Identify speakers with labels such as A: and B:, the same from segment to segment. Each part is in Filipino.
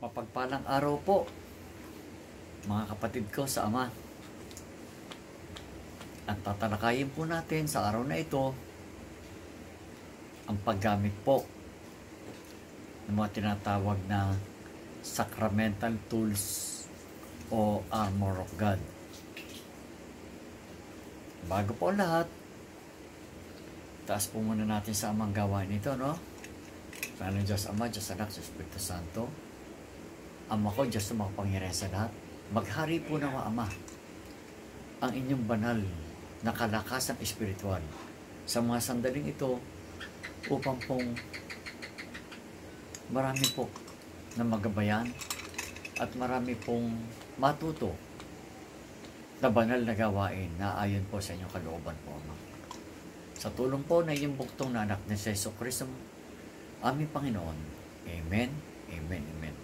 A: Mapagpalang araw po, mga kapatid ko sa Ama. At tatalakayin po natin sa araw na ito ang paggamit po ng mga tinatawag na sacramental tools o armor of God. Bago po ang lahat, taas po muna natin sa amang gawain ito, no? Sana Diyos Ama, Diyos Anak, Diyos Espiritu Santo. Ama ko, Diyos na makapangyarihan sa lahat. Maghari po nawa, Ama, ang inyong banal na kalakasang espiritual sa mga sandaling ito upang pong marami po na magabayan at marami pong matuto na banal na gawain na ayon po sa inyong kalooban po, Ama. Sa tulong po na inyong buktong na anak ni Jesucristo, aming Panginoon. Amen, Amen, Amen.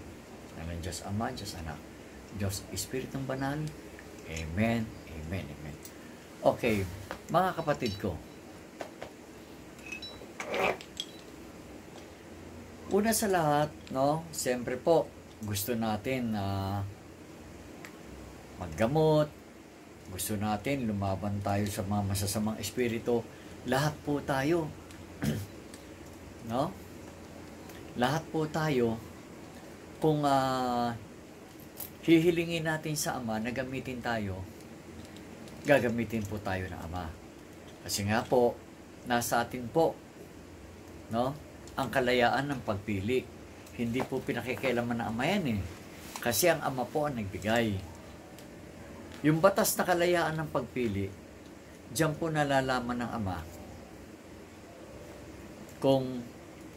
A: Ng Diyos Ama, Diyos Anak, Diyos Espiritong Banal. Amen, Amen, Amen. Okay, mga kapatid ko. Una sa lahat, no, siyempre po, gusto natin maggamot, gusto natin lumaban tayo sa mga masasamang espiritu. Lahat po tayo, no? Lahat po tayo, kung hihilingin natin sa Ama na gamitin tayo, gagamitin po tayo ng Ama. Kasi nga po, nasa atin po, no, ang kalayaan ng pagpili. Hindi po pinakikialaman ng Ama yan eh. Kasi ang Ama po ang nagbigay. Yung batas na kalayaan ng pagpili, diyan po nalalaman ng Ama kung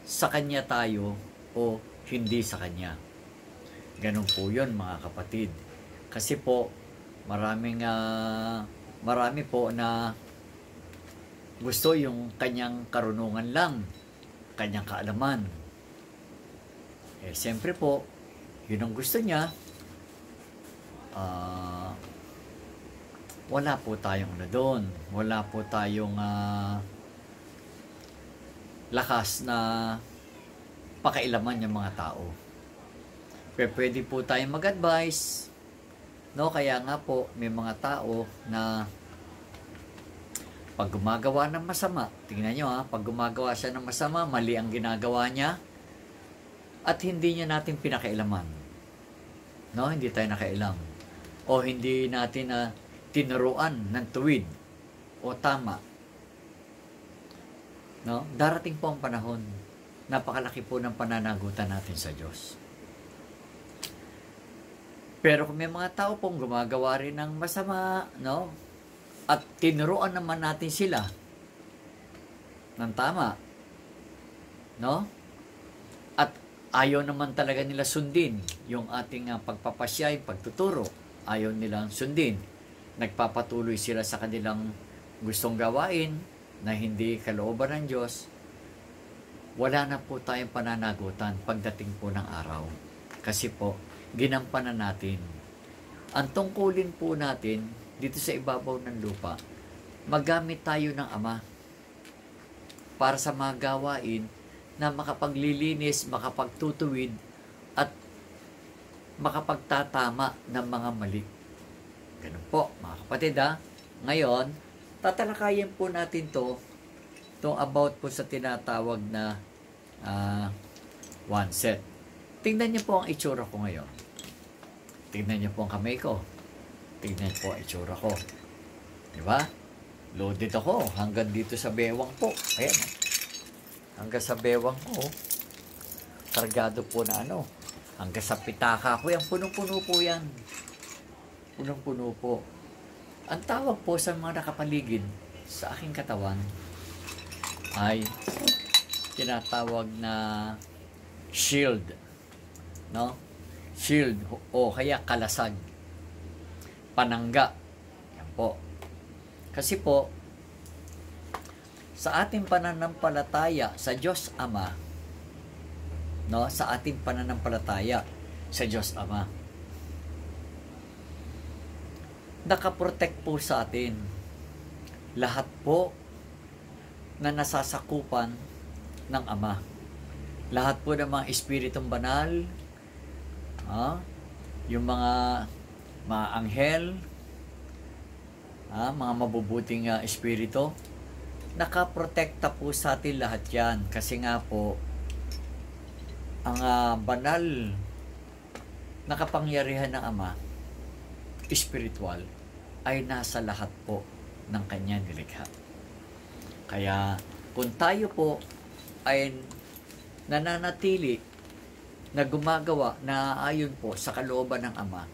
A: sa Kanya tayo o hindi sa Kanya. Ganun po yun, mga kapatid. Kasi po, marami po na gusto yung kanyang karunungan lang, kanyang kaalaman. Eh, siyempre po, yun ang gusto niya. Wala po tayong na doon. Wala po tayong lakas na pakailaman yung mga tao. Pero pwede po tayong mag-advise, no? Kaya nga po, may mga tao na pag gumagawa ng masama, tingnan nyo pag gumagawa siya ng masama, mali ang ginagawa niya, at hindi niya natin pinakailaman. No? Hindi tayo nakailam. O hindi natin tinuruan ng tuwid o tama. No? Darating po ang panahon, napakalaki po ng pananagutan natin sa Diyos. Pero kung may mga tao pong gumagawa rin ng masama, no? At tinuruan naman natin sila ng tama, no? At ayaw naman talaga nila sundin yung ating pagpapasya, yung pagtuturo. Ayaw nilang sundin. Nagpapatuloy sila sa kanilang gustong gawain na hindi kalooban ng Diyos. Wala na po tayong pananagutan pagdating po ng araw. Kasi po, ginampanan natin. Ang tungkulin po natin dito sa ibabaw ng lupa, magamit tayo ng Ama para sa mga gawain na makapaglilinis, makapagtutuwid at makapagtatama ng mga mali. Ganun po, mga kapatid Ngayon, tatalakayin po natin itong about po sa tinatawag na one set. Tingnan niyo po ang itsura ko ngayon. Tingnan niyo po ang kamay ko. Tingnan niyo po ang itsura ko. Diba? Loaded ako hanggang dito sa bewang po. Ayan. Hanggang sa bewang ko. Kargado po na hanggang sa pitaka ko. Yan, punong-puno po yan. Punong-puno po. Ang tawag po sa mga nakapaligid sa aking katawan ay tinatawag na shield. No? Shield o kaya kalasag. Panangga. Yan po. Kasi po, sa ating pananampalataya sa Diyos Ama, no? Sa ating pananampalataya sa Diyos Ama, nakaprotect po sa atin lahat po na nasasakupan ng Ama. Lahat po ng mga espiritong banal yung mga anghel, mga mabubuting espiritu, nakaprotekta po sa atin lahat yan. Kasi nga po, ang banal na kapangyarihan ng Ama, spiritual, ay nasa lahat po ng kanyang nilikha. Kaya kung tayo po ay nananatili na gumagawa na ayon po sa kalooban ng Ama,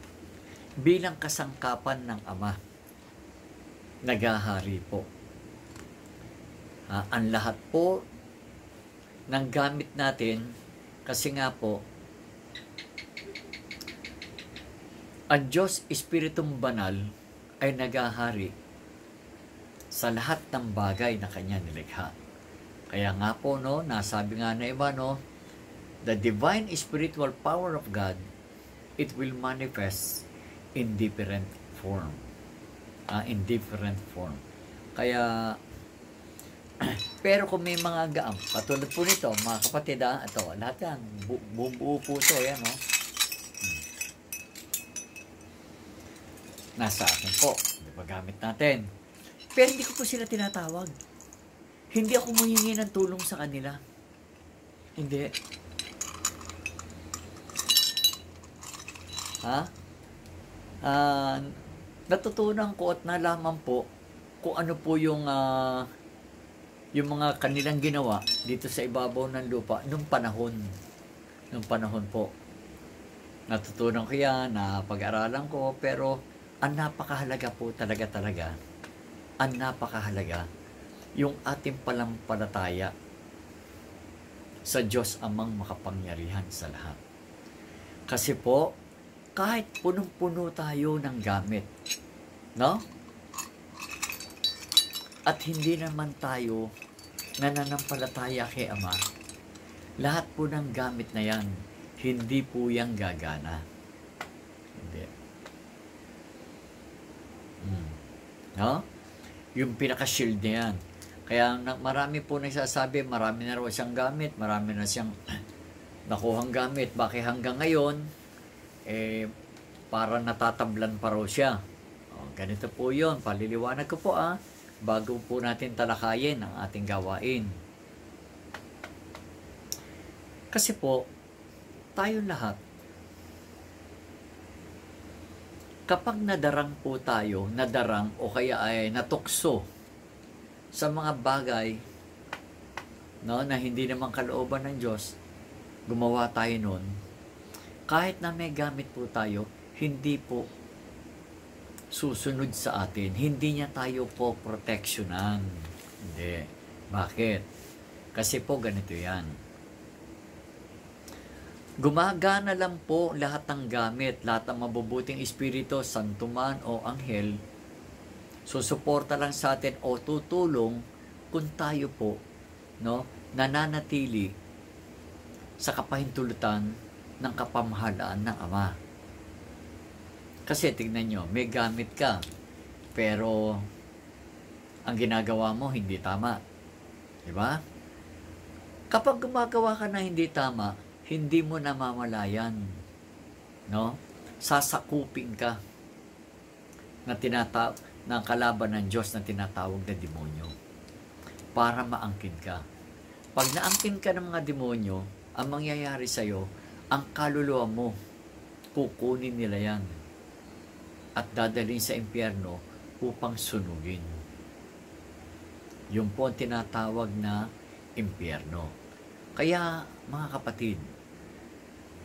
A: bilang kasangkapan ng Ama, naghahari po. Ang lahat po ng gamit natin, kasi nga po, ang Diyos Espiritong Banal ay naghahari sa lahat ng bagay na kanya nilikha. Kaya nga po, no, nasabi nga na iba, no, the divine spiritual power of God, it will manifest in different form. In different form. Kaya, pero kung may mga gaam, katulad po nito, mga kapatid, ito, lahat yan, buo po ito, yan, no? Nasa akin po, di ba gamit natin? Pero hindi ko po sila tinatawag. Hindi ako humingi ng tulong sa kanila. Hindi. Natutunan ko at nalaman po kung ano po yung mga kanilang ginawa dito sa ibabaw ng lupa nung panahon po. Natutunan ko yan, pag-aralan ko, pero ang napakahalaga po talaga, ang napakahalaga, yung ating palampalataya sa Diyos Amang makapangyarihan sa lahat. Kasi po, kahit punong-puno tayo ng gamit, no? At hindi naman tayo nananampalataya kay Ama, lahat po ng gamit na yan, hindi po yan gagana. Hindi. No? Yung pinaka-shield na yan. Kaya marami po nagsasabi, marami na raw siyang gamit, marami na siyang nakuhang gamit. Bakit hanggang ngayon, para natatablan pa raw siya. Ganito po yun. Paliliwanag ko po bago po natin talakayin ang ating gawain. Kasi po, tayong lahat, kapag nadarang po tayo, o kaya ay natukso sa mga bagay, no, na hindi naman kalooban ng Diyos, gumawa tayo nun, kahit na may gamit po tayo, hindi po susunod sa atin. Hindi niya tayo po proteksyonan. Hindi. Bakit? Kasi po ganito yan. Gumagana lang po lahat ng gamit, lahat ng mabubuting espiritu, santuman o anghel, susuporta lang sa atin o tutulong kung tayo po, no, nananatili sa kapahintulutan ng kapamahalaan ng Ama. Kasi tignan nyo, may gamit ka, pero ang ginagawa mo hindi tama. Diba? Kapag gumagawa ka na hindi tama, hindi mo namamalayan, no? Sasakupin ka ng kalaban ng Diyos na tinatawag na demonyo para maangkin ka. Pag naangkin ka ng mga demonyo, ang mangyayari sa'yo, ang kaluluwa mo, kukunin nila yan at dadalhin sa impyerno upang sunugin. Yung po ang tinatawag na impyerno. Kaya, mga kapatid,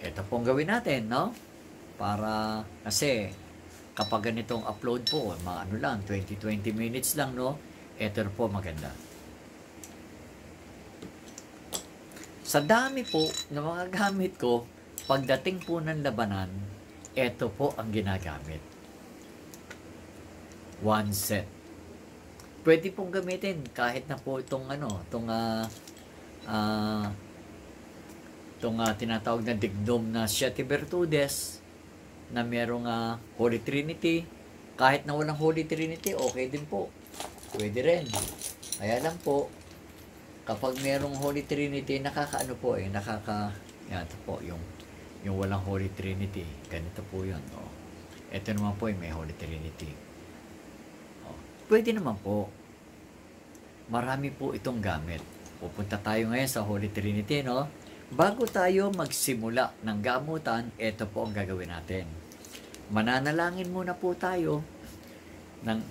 A: ito pong gawin natin, no? Para, kasi, kapag ganitong upload po, mga 20 minutes lang, no? Ito po maganda. Sa dami po ng mga gamit ko, pagdating po ng labanan, ito po ang ginagamit. One set. Pwede pong gamitin kahit na po itong tinatawag na digdom na Siete Virtudes na merong Holy Trinity. Kahit na walang Holy Trinity, okay din po. Pwede rin. Kaya lang po, kapag merong Holy Trinity, yan ito po, Yung walang Holy Trinity, ganito po yun. Oh. Ito naman po yung may Holy Trinity. Oh. Pwede naman po. Marami po itong gamit. Pupunta tayo ngayon sa Holy Trinity, no? Bago tayo magsimula ng gamutan, ito po ang gagawin natin. Mananalangin muna po tayo ng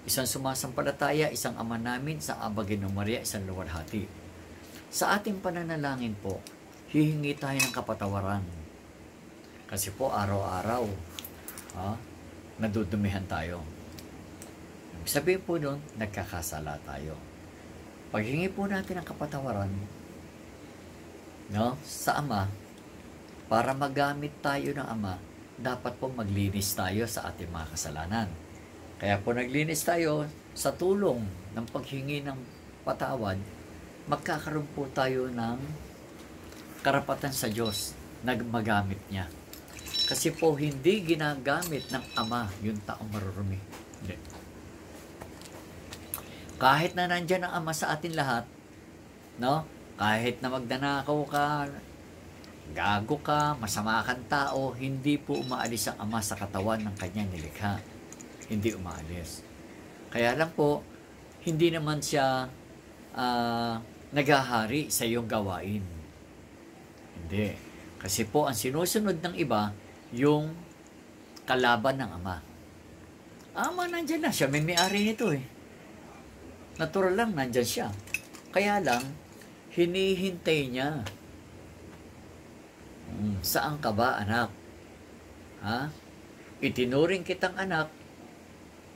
A: isang sumasampalataya, isang Ama namin, sa Ginong Maria, isang luwalhati. Sa ating pananalangin po, hihingi tayo ng kapatawaran. Kasi po araw-araw, nadudumihan tayo. Sabihin po nun, nagkakasala tayo. Paghingi po natin ng kapatawaran, no, sa Ama, para magamit tayo ng Ama, dapat po maglinis tayo sa ating mga kasalanan. Kaya po naglinis tayo sa tulong ng paghingi ng patawad, magkakaroon po tayo ng karapatan sa Diyos na magamit niya. Kasi po hindi ginagamit ng Ama yung taong marurumi. Hindi. Kahit na nandyan ang Ama sa atin lahat, no? Kahit na magnanakaw ka, gago ka, masama kang tao, hindi po umaalis ang Ama sa katawan ng kanyang nilikha. Hindi umaalis. Kaya lang po, hindi naman siya naghahari sa iyong gawain. Hindi. Kasi po, ang sinusunod ng iba, yung kalaban ng Ama. Ama, nandyan na. Siya may-ari nito eh. Natural lang, nandyan siya. Kaya lang, hinihintay niya. Saan ka ba, anak? Ha? Itinuring kitang anak.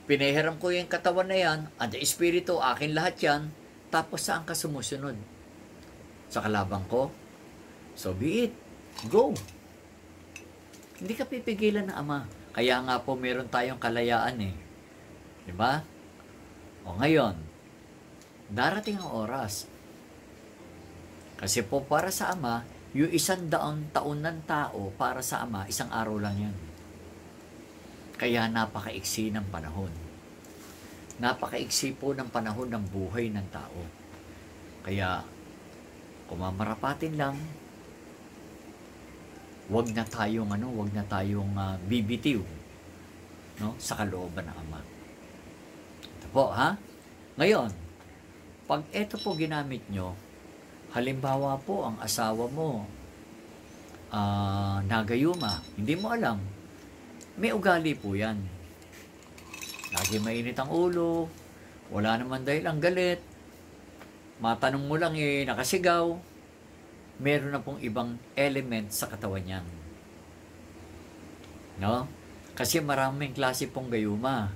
A: Pinahiram ko yung katawan na yan. At espiritu, akin lahat yan. Tapos saan ka sumusunod? Sa kalabang ko? So be it. Go. Hindi ka pipigilan ng Ama. Kaya nga po meron tayong kalayaan eh. Diba? O ngayon, darating ang oras. Kasi po para sa Ama, yung 100 taon ng tao para sa Ama, isang araw lang yan. Kaya napakaiksi ng panahon. Napakaiksi po ng panahon ng buhay ng tao. Kaya, kung mamarapatin lang, wag na tayong bibitiw, no, sa kalooban ng Ama. Ito po, ha? Ngayon, pag ito po ginamit nyo, halimbawa po ang asawa mo, nagayuma, hindi mo alam, may ugali po yan. Lagi mainit ang ulo, wala naman dahil ang galit, matanong mo lang nakasigaw, meron na pong ibang element sa katawan niyan. No? Kasi maraming klase pong gayuma.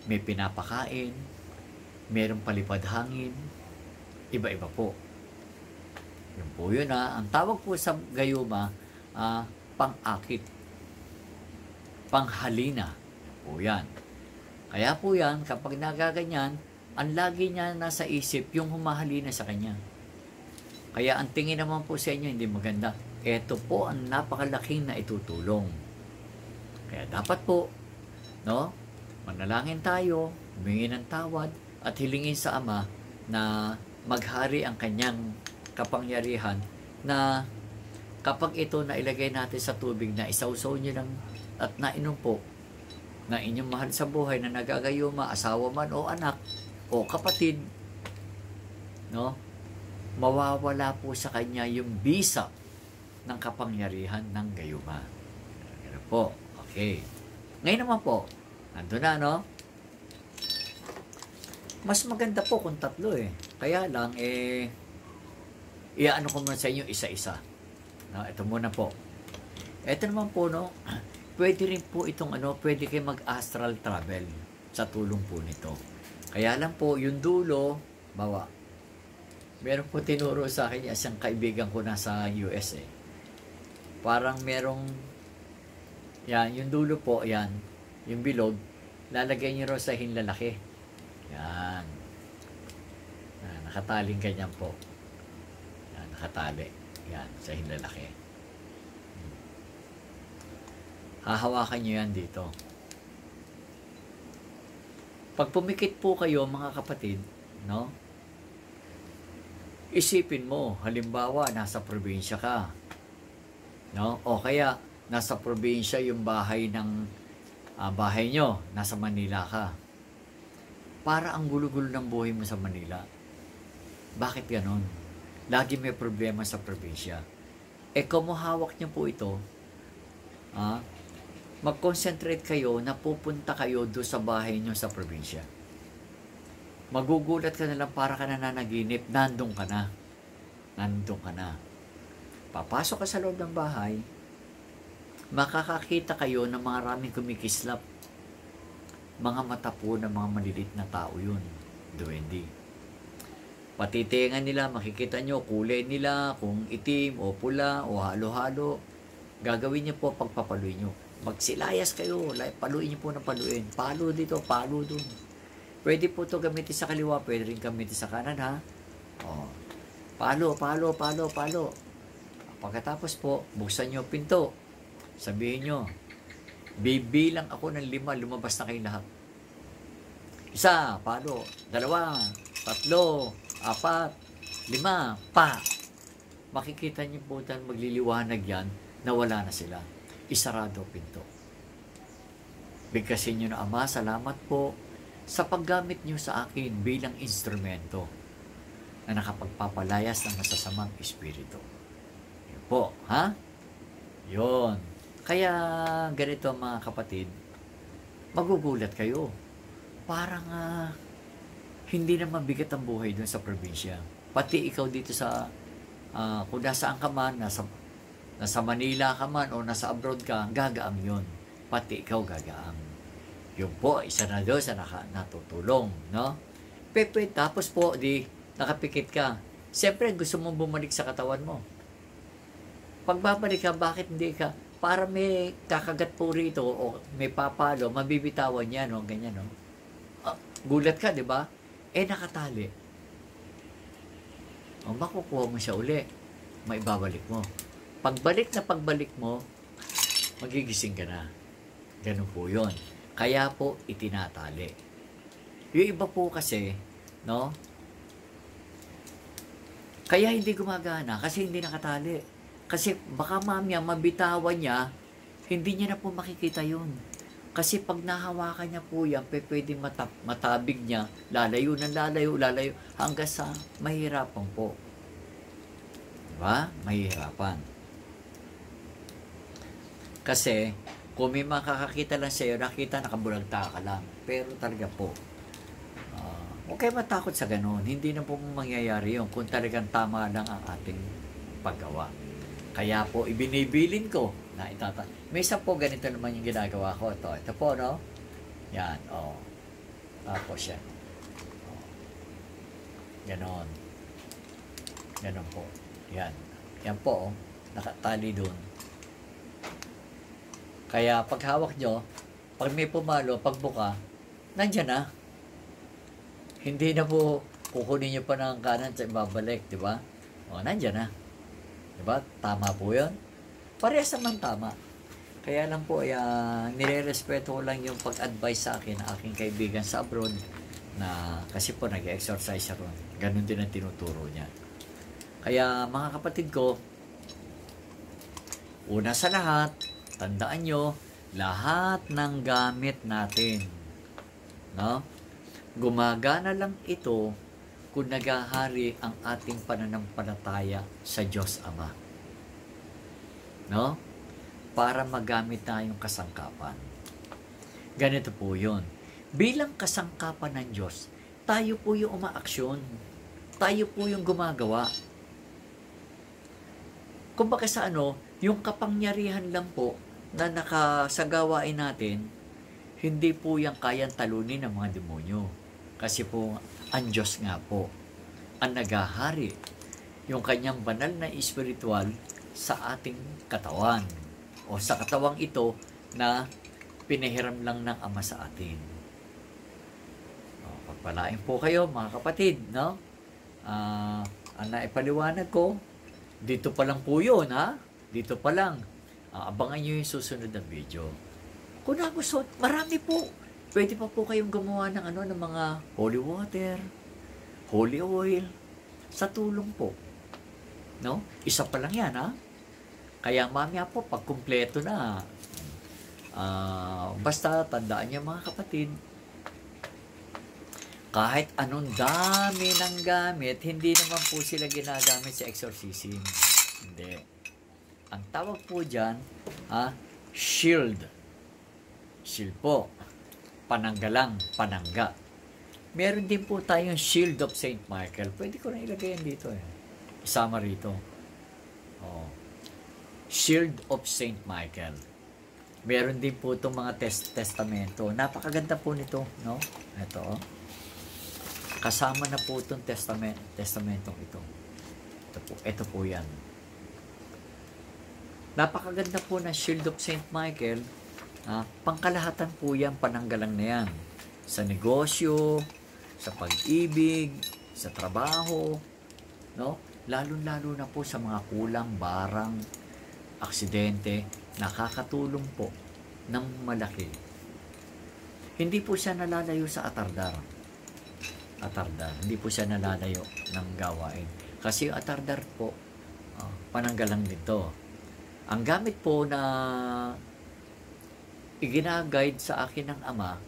A: May pinapakain, merong palipad hangin, iba-iba po. Yun po yun Ang tawag po sa gayuma, pang-akit. Panghalina po yan. Kaya po yan, kapag nagaganyan, ang lagi niya nasa isip yung humahalina sa kanya. Kaya ang tingin naman po sa inyo hindi maganda. Ito po ang napakalaking na itutulong. Kaya dapat po, no, manalangin tayo, humingi ng tawad, at hilingin sa Ama na maghari ang kanyang kapangyarihan, na kapag ito na ilagay natin sa tubig na isawsaw niyo lang at nainom po, na inyong mahal sa buhay na nagagayuma, asawa man o anak o kapatid, no, mawawala po sa kanya yung bisa ng kapangyarihan ng gayuma. Ganun po. Okay. Ngayon naman po, nandun na, no? Mas maganda po kung tatlo eh. Kaya lang, iaano ko muna sa inyo isa-isa. No, ito muna po. Ito naman po, no, pwede rin po itong pwede kayo mag-astral travel sa tulong po nito. Kaya lang po, yung dulo, meron po tinuro sa akin isang kaibigan ko nasa US eh. Parang merong, yan, yung dulo po, yan, yung bilog, lalagay niyo sa hinlalaki. Yan. Nakataling ganyan po. Yan, nakatali. Yan, sa hinlalaki. Hahawakan niyo yan dito. Pag pumikit po kayo, mga kapatid, no? Isipin mo, halimbawa, nasa probinsya ka. no? O kaya nasa probinsya yung bahay nyo, nasa Manila ka. Para ang gulo-gulo ng buhay mo sa Manila. Bakit ganon? Lagi may problema sa probinsya. Kung hawak niyo po ito, mag-concentrate kayo na pupunta kayo doon sa bahay nyo sa probinsya. Magugulat ka na lang, para ka nananaginip, nandun ka na. Nandun ka na. Papasok ka sa loob ng bahay, makakakita kayo ng mga maraming kumikislap. Mga mata po ng mga malilit na tao yun. Duwende. Patitingan nila, makikita nyo, kulay nila, kung itim o pula o halo-halo. Gagawin nyo po pagpapaluin nyo. Magsilayas kayo, paluin nyo po ng paluin. Palo dito, palo dun. Pwede po ito gamitin sa kaliwa, pwede rin gamitin sa kanan, ha? O, palo, palo, palo, palo. Pagkatapos po, buksan nyo pinto. Sabihin nyo, bibilang ako ng 5, lumabas na kayo lahat. 1, palo. 2, 3, 4, 5, pa. Makikita nyo po dahil magliliwanag yan na wala na sila. Isarado pinto. Bigkasin nyo na, Ama, salamat po sa paggamit nyo sa akin bilang instrumento na nakapagpapalayas ng masasamang espiritu. Yun po, ha? Yun. Kaya ganito mga kapatid, magugulat kayo. Parang hindi na mabigat ang buhay doon sa probinsya. Pati ikaw dito sa, kung nasaan ka man, nasa Manila ka man o nasa abroad ka, gagaang yun. Pati ikaw gagaang. Yun po, isa na doon sa natutulong, no? Pepe, tapos po, nakapikit ka. Siyempre, gusto mong bumalik sa katawan mo. Pagbabalik ka, bakit hindi ka? Para may kakagat po rito o may papalo, mabibitawan niya, no? Ganyan, no? Gulat ka, di ba? Nakatali. O, makukuha mo siya uli. Maibabalik mo. Pagbalik mo, magigising ka na. Ganun po yun. Kaya po, itinatali. Yung iba po kasi, no? Kaya hindi gumagana, kasi hindi nakatali. Kasi baka mamaya mabitawan niya, hindi niya na po makikita yun. Kasi pag nahawakan niya po yan, pwede matabig niya, lalayo, hanggang sa mahirapan po. Diba? Mahirapan. Kasi, kung may makakakita lang sa'yo, nakita nakabulagta ka lang. Pero talaga po, huwag kayo matakot sa ganun. Hindi na po mangyayari yun kung talagang tama lang ang ating paggawa. Kaya po, ibinibilin ko na may isa po, ganito naman yung ginagawa ko. Ito po, no? Yan, tapos yan. Ganon. Ganon po. Yan. Yan po, nakatali dun. Kaya pag hawak nyo, pag may pumalo, pagbuka, nandyan na. Hindi na po kukunin nyo pa ng kanan sa ibabalik, di ba? Nandyan na. Di ba? Tama po yun. Parehas naman tama. Kaya lang po, nire-respeto ko lang yung pag-advise sa akin ng aking kaibigan sa abroad na kasi po nag-exercise siya ron. Ganun din ang tinuturo niya. Kaya mga kapatid ko, una sa lahat, tandaan nyo, lahat ng gamit natin, no? Gumagana lang ito kung nagahari ang ating pananampalataya sa Diyos Ama. No? Para magamit tayong kasangkapan. Ganito po yun. Bilang kasangkapan ng Diyos, tayo po yung umaaksyon. Tayo po yung gumagawa. Kumbaga sa yung kapangyarihan lang po na nakasagawain natin, hindi po yung kayang talunin ng mga demonyo. Kasi po, ang Diyos nga po, ang nagahari, yung kanyang banal na espiritual sa ating katawan. O sa katawang ito na pinahiram lang ng Ama sa atin. Pagpalain po kayo mga kapatid, no? Ang naipaliwanag ko, dito pa lang po yun, ha? Dito pa lang. Abangan nyo yung susunod na video. Kung nagustuhan, marami po. Pwede pa po kayong gumawa ng ng mga holy water, holy oil, sa tulong po. No? Isa pa lang yan, ha? Kaya mamaya po, pag kumpleto na, basta tandaan niyo mga kapatid, kahit anong dami ng gamit, hindi naman po sila ginagamit sa exorcism. Hindi. Ang tawag po dyan, shield. Shield po. Pananggalang, panangga. Meron din po tayong Shield of Saint Michael. Pwede ko na ilagay yan dito. Isama rito. Shield of Saint Michael. Meron din po itong mga testamento. Napakaganda po nito. No? Ito. Kasama na po itong testamentong ito. Ito po yan. Napakaganda po na Shield of Saint Michael. Pangkalahatan po yan, pananggalang na yan. Sa negosyo, sa pag-ibig, sa trabaho, no? Lalo-lalo na po sa mga kulang, barang, aksidente, nakakatulong po ng malaki. Hindi po siya nalalayo sa atardar. Hindi po siya nalalayo ng gawain. Kasi yung atardar po, pananggalang dito. Ang gamit po na iginaguide sa akin ng Ama,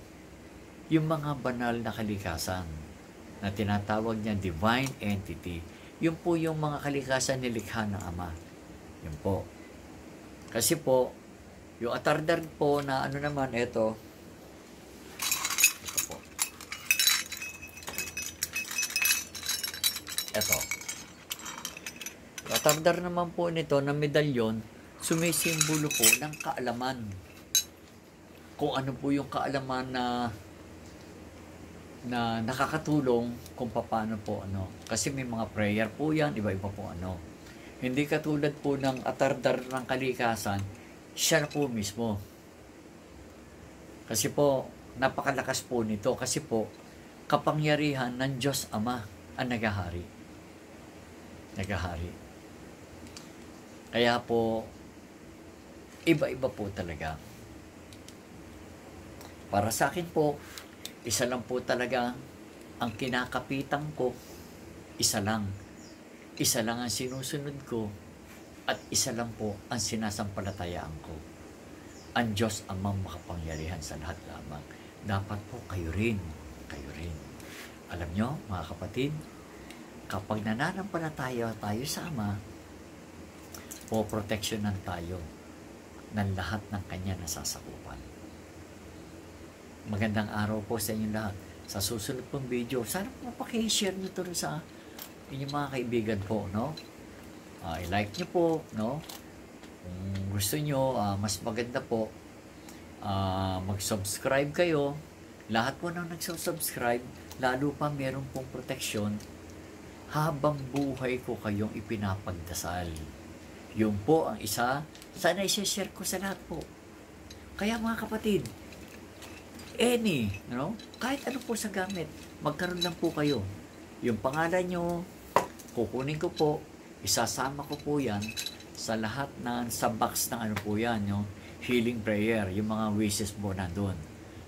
A: yung mga banal na kalikasan na tinatawag niya divine entity. Yun po yung mga kalikasan nilikha ng Ama. Yun po. Kasi po, yung atardar po na ano naman, ito po. Ito. Yung atardar naman po nito na medalyon, sumisimbolo po ng kaalaman. Kung ano po yung kaalaman na nakakatulong kung paano po Kasi may mga prayer po yan, iba-iba po Hindi katulad po ng atardar ng kalikasan, siya na po mismo. Kasi po, napakalakas po nito. Kasi po, kapangyarihan ng Diyos Ama ang nagahari. Kaya po, iba-iba po talaga. Para sa akin po, isa lang po talaga ang kinakapitan ko. Isa lang ang sinusunod ko at isa lang po ang sinasampalatayaan ko. Ang Diyos Amang makapangyarihan sa lahat lamang. Dapat po kayo rin. Alam nyo, mga kapatid, kapag nananampalataya tayo sa Ama, poproteksyonan tayo ng lahat ng Kanya nasasakupan. Magandang araw po sa inyo lahat. Sa susunod pong video, sana po pakishare nyo ito sa inyong mga kaibigan po, no? I-like nyo po, no? Kung gusto nyo, mas maganda po, mag-subscribe kayo. Lahat po nang nagsubscribe, lalo pa meron pong proteksyon, habang buhay ko kayong ipinapagdasal. Yung po ang isa, sana i-share ko sa lahat po. Kaya mga kapatid, kahit ano po sa gamit, magkaroon lang po kayo. Yung pangalan nyo, kukunin ko po, isasama ko po yan sa lahat sa box ng po yan, yung healing prayer, yung mga wishes mo na doon.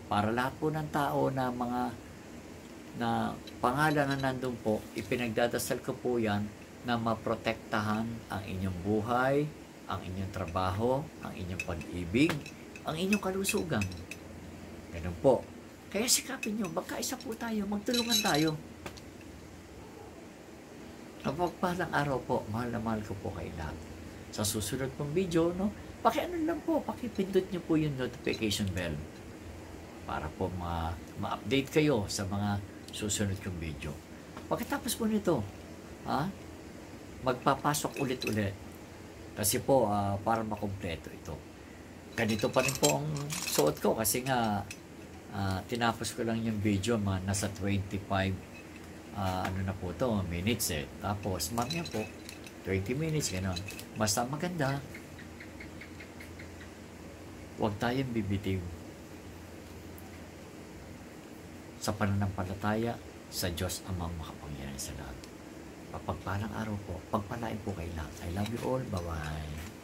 A: Para lahat po ng tao na pangalan na nandun po, ipinagdadasal ko po yan na maprotektahan ang inyong buhay, ang inyong trabaho, ang inyong pag-ibig, ang inyong kalusugan. Ganun po. Kaya sikapin nyo, magkaisa po tayo, magtulungan tayo. Kapagpalang araw po, mahal na mahal ko po kayo lahat. Sa susunod pong video, pakipindot nyo po yung notification bell para po ma-update kayo sa mga susunod kong video. Pagkatapos po nito, magpapasok ulit-ulit. Kasi po, para makumpleto ito. Ganito pa rin po ang suot ko kasi nga tinapos ko lang yung video, nasa 25 minutes Tapos, mamaya po, 20 minutes, gano'n. Basta maganda. Huwag tayong bibitiw sa pananampalataya sa Diyos Amang makapangyarihan sa lahat. Pagpalang araw po, pagpalain po kayo lahat. I love you all. Bye-bye.